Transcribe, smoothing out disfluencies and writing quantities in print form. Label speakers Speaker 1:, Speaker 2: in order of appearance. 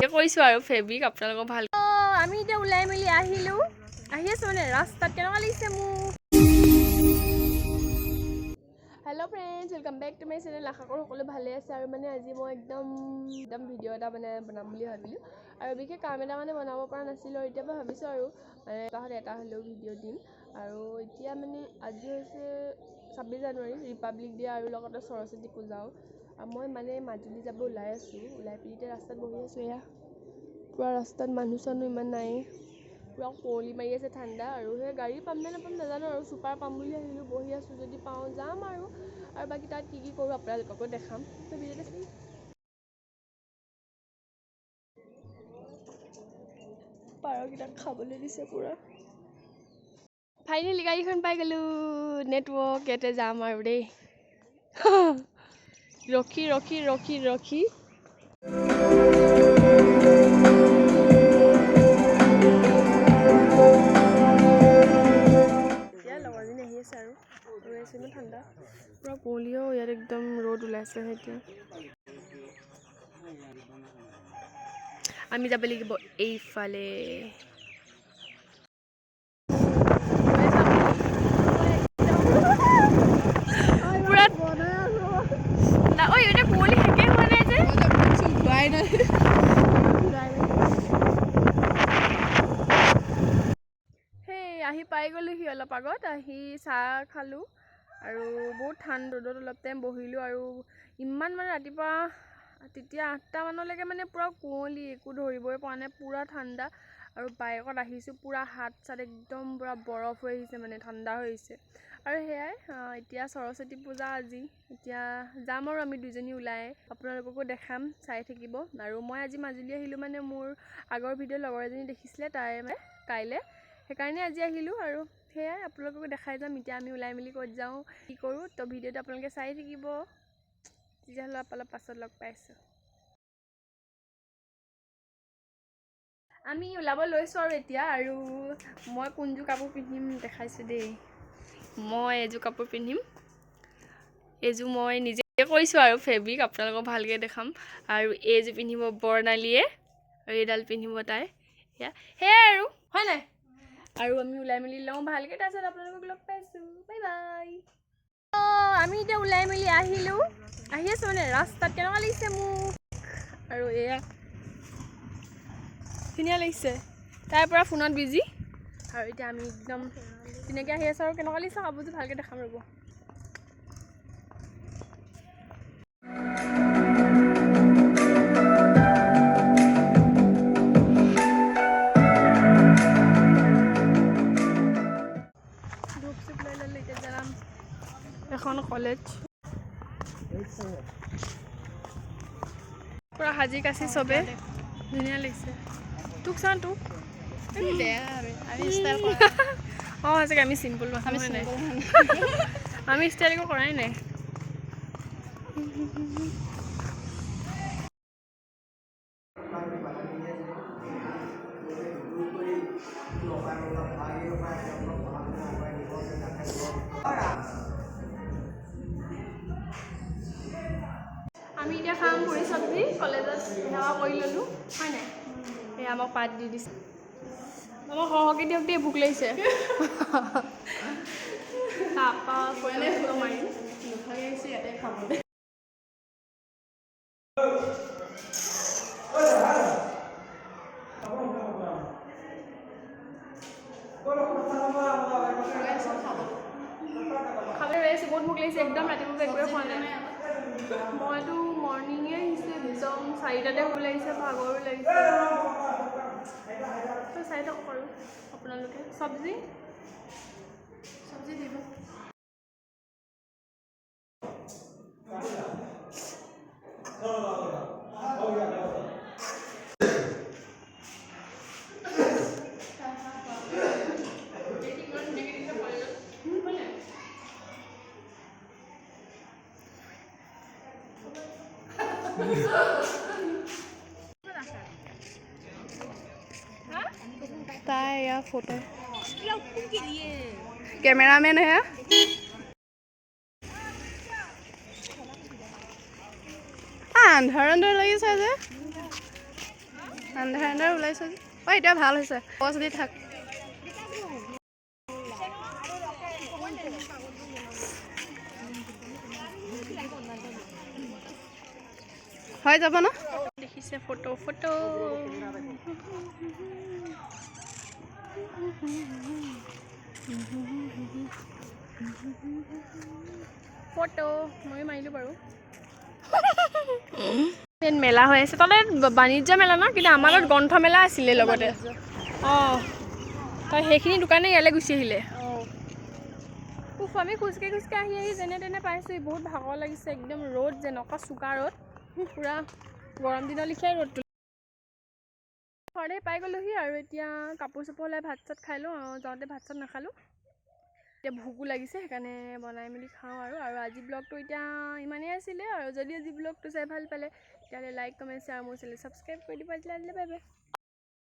Speaker 1: কৈছোঁ আৰু ফেব্ৰিক আপোনালোকক ভাল। আমি এতিয়া ওলাই মেলি আহিলোঁ, আহি আছোঁ মানে ৰাস্তাত। কেনেকুৱা লাগিছে মোৰ? Hello' friends, welcome back to my channel. আশা কৰোঁ সকলো ভালে আছে। আৰু মানে আজি মই একদম ভিডিঅ' এটা মানে বনাম বুলি ভাবিলোঁ, আৰু বিশেষ কাম এটা মানে বনাব পৰা নাছিলোঁ। আৰু এতিয়া মই ভাবিছোঁ আৰু মানে এটাত এটা হ'লেও ভিডিঅ' দিম। আৰু এতিয়া মানে আজি হৈছে 26 জানুৱাৰী, ৰিপাব্লিক ডে আৰু লগতে সৰস্বতী পূজাও। আৰু মই মানে মাজুলী যাব ওলাই আছোঁ। ওলাই পিনি এতিয়া ৰাস্তাত বহি আছোঁ। এয়া পূৰা ৰাস্তাত মানুহ চানুহ ইমান নাই, পূৰা কুঁৱলী মাৰি আছে, ঠাণ্ডা। আৰু সেই গাড়ী পাম নে নাপাম নাজানো, আৰু চুপাৰ পাম বুলি আহিলোঁ, বহি আছোঁ। যদি পাওঁ যাম আৰু বাকী তাত কি কৰোঁ আপোনালোককো দেখাম। পাৰকেইটাক খাবলৈ দিছে পূৰা। ফাইনেলি গাড়ীখন পাই গ'লোঁ। নেটৱৰ্ক ইয়াতে যাম আৰু দেই। ৰখি ৰখি ৰখি ৰখি এতিয়া লগৰজনী আহি আছে আৰু ৰৈ আছে। ইমান ঠাণ্ডা, পূৰা কুঁৱলীও ইয়াত একদম ৰ'দ ওলাইছে। এতিয়া আমি যাব লাগিব এইফালে। আহি পাই গ'লোহি অলপ আগত। আহি চাহ খালোঁ আৰু বহুত ঠাণ্ডা, ৰ'দত অলপ টাইম বহিলোঁ। আৰু ইমান মানে ৰাতিপুৱা তেতিয়া 8টা মানলৈকে মানে পূৰা কুঁৱলী, একো ধৰিবই পৰা নাই, পূৰা ঠাণ্ডা। আৰু বাইকত আহিছোঁ, পূৰা হাত চাত একদম পূৰা বৰফ হৈ আহিছে, মানে ঠাণ্ডা হৈ আহিছে। আৰু সেয়াই এতিয়া সৰস্বতী পূজা আজি। এতিয়া যাম আৰু আমি দুজনী ওলাই, আপোনালোককো দেখাম, চাই থাকিব। আৰু মই আজি মাজুলী আহিলোঁ মানে মোৰ আগৰ ভিডিঅ' লগৰ এজনী দেখিছিলে, তাই মানে কাইলৈ, সেইকাৰণে আজি আহিলোঁ। আৰু সেয়াই আপোনালোককো দেখাই যাম। এতিয়া আমি ওলাই মেলি ক'ত যাওঁ, কি কৰোঁ, তো ভিডিঅ'টো আপোনালোকে চাই থাকিব। তেতিয়াহ'লে অলপ পাছত লগ পাইছোঁ। আমি ওলাব লৈছোঁ আৰু এতিয়া। আৰু মই কোনযোৰ কাপোৰ পিন্ধিম দেখাইছোঁ দেই। মই এযোৰ কাপোৰ পিন্ধিম, এইযোৰ মই নিজে কৈছোঁ আৰু ফেব্ৰিক, আপোনালোকক ভালকৈ দেখাম। আৰু এইযোৰ পিন্ধিব বৰ্ণালীয়ে, আৰু এইডাল পিন্ধিব তাই। সেয়াই আৰু হয় নাই। আৰু আমি ওলাই মেলি লওঁ ভালকৈ, তাৰপিছত আপোনালোকক লগ পাইছোঁ। Bye bye. আমি এতিয়া ওলাই মেলি আহিলোঁ, আহি আছোঁ মানে ৰাস্তাত। কেনেকুৱা লাগিছে মোক? আৰু এয়া ধুনীয়া লাগিছে। তাইৰ পৰা ফোনত বিজি। আৰু এতিয়া আমি একদম ধুনীয়াকৈ আহি আছোঁ। আৰু কেনেকুৱা লাগিছে কাপোৰযোৰ ভালকৈ দেখাম ৰ'ব। ধূপ চুপ লৈ ল'লোঁ, এতিয়া যাম এখন কলেজ। পূৰা সাজি কাচি চবে ধুনীয়া লাগিছে। তোক চাওঁ, তোক অঁ সঁচাকৈ আমি চিম্পুল মানুহ হয় নাই, আমি ষ্টাইল একো কৰাই নাই। আমি এতিয়া খাম পুৰি চব্জি, কলেজত সেৱা কৰি ল'লোঁ হয় নাই। এই আমাক পাত দি দিছে, আমাক সৰহকৈ দিয়ক দেই, ভোক লাগিছে। তাৰপৰা মাৰিম ইয়াতে খাবলৈ। খাবলৈ ৰৈ আছোঁ, বহুত ভোক লাগিছে, একদম ৰাতিপুৱা একোৱে খোৱা নাই। মইতো মৰ্ণিঙে আহিছোঁ, একদম 4টাতে ভোক লাগিছে, ভাগৰো লাগিছে। তো চাই থাকক আৰু আপোনালোকে। চব্জি দিব। ताई या फोटो कैमरामैन है अंधार अंधार लगी
Speaker 2: আন্ধাৰ ওলাইছে যে এতিয়া ভাল হৈছে গছ দি থাক হৈ যাব ন দেখিছে ফটো ফটো
Speaker 1: ফটো মই মাৰিলোঁ বাৰু মেলা হৈ আছে তাতে বাণিজ্য মেলা ন কিন্তু আমাৰ লগত গ্ৰন্থ মেলা আছিলে লগতে অঁ তই সেইখিনি দোকানে ইয়ালৈ গুচি আহিলে আমি খোজকাঢ়ি আহি যেনে তেনে পাইছোঁ বহুত ভাগৰ লাগিছে একদম ৰ'দ যেনেকুৱা চোকা ৰ'দ পূৰা গৰম দিনৰ লিখিয়াই ৰ'দটো ঘৰতে পাই গ'লোহি আৰু এতিয়া কাপোৰ চাপোৰ ওলাই ভাত চাত খাই লওঁ যাওঁতে ভাত চাত নাখালোঁ এতিয়া ভোকো লাগিছে সেইকাৰণে বনাই মেলি খাওঁ আৰু আজি ব্লগটো এতিয়া ইমানেই আছিলে আৰু যদি আজি ব্লগটো চাই ভাল পালে তেতিয়াহ'লে লাইক কমেণ্ট শ্বেয়াৰ মোৰ চেনেল ছাবস্ক্ৰাইব কৰি দিব আজিলৈ বাই বাই